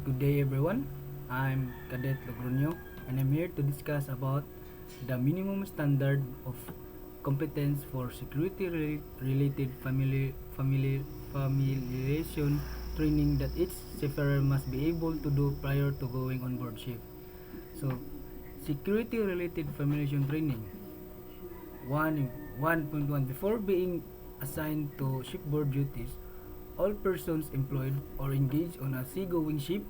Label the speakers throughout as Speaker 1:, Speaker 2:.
Speaker 1: Good day everyone. I'm Cadet Logroño and I'm here to discuss about the minimum standard of competence for security related familiarization training that each seafarer must be able to do prior to going on board ship. So, security related familiarization training 1.1. Before being assigned to shipboard duties, all persons employed or engaged on a seagoing ship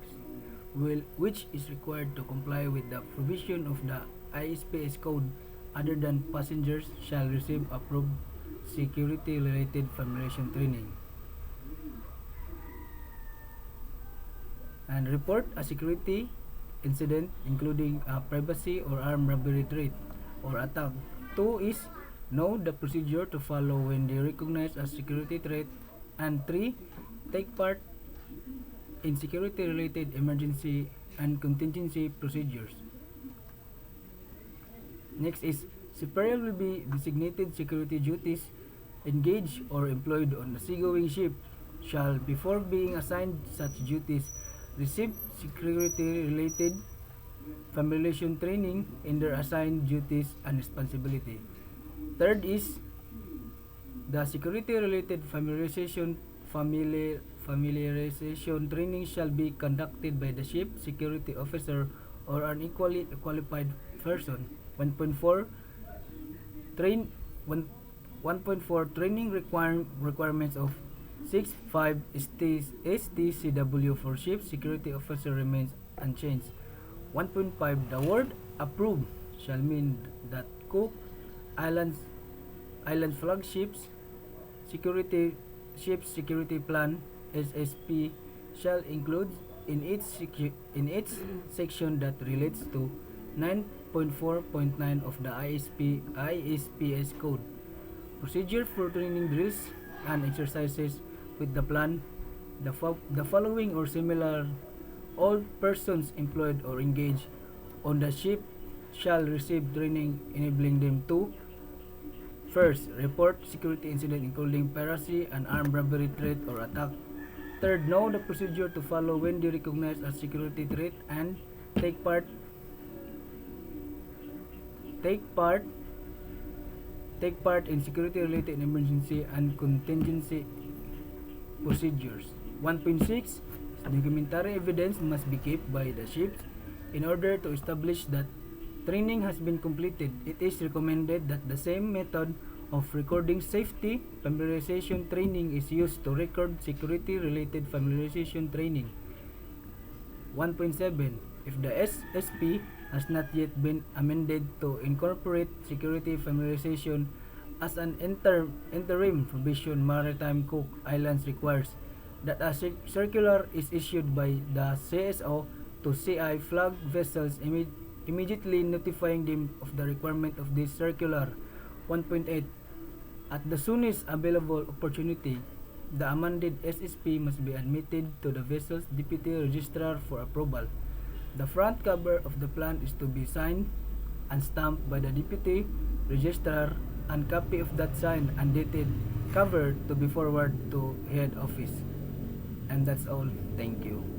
Speaker 1: which is required to comply with the provision of the ISPS code other than passengers shall receive approved security related familiarization training and report a security incident including a privacy or armed robbery threat or attack. 2 is know the procedure to follow when they recognize a security threat, and 3 take part in security related emergency and contingency procedures. Next is seafarer will be designated security duties engaged or employed on a seagoing ship shall before being assigned such duties receive security related familiarization training in their assigned duties and responsibility. Third is the security related familiarization training shall be conducted by the ship security officer or an equally qualified person. 1.4 train 1.4 training requirements of 6.5 STCW for ship security officer remains unchanged. 1.5 the word approved shall mean that Cook Islands flagships security plan SSP shall include in its section that relates to 9.4.9 of the ISPS code procedure for training drills and exercises with the plan. The following or similar all persons employed or engaged on the ship shall receive training enabling them to: first, report security incident including piracy and armed robbery threat or attack. Third, know the procedure to follow when they recognize a security threat and take part in security related emergency and contingency procedures. 1.6 documentary evidence must be kept by the ships in order to establish that training has been completed. It is recommended that the same method of recording safety familiarization training is used to record security related familiarization training. 1.7 if the SSP has not yet been amended to incorporate security familiarization as an interim provision, Maritime Cook Islands requires that a circular is issued by the CSO to CI flag vessels immediately notifying them of the requirement of this circular. 1.8 at the soonest available opportunity, the amended SSP must be admitted to the vessel's deputy registrar for approval. The front cover of the plan is to be signed and stamped by the deputy registrar, and copy of that signed and dated cover to be forwarded to head office. And that's all. Thank you.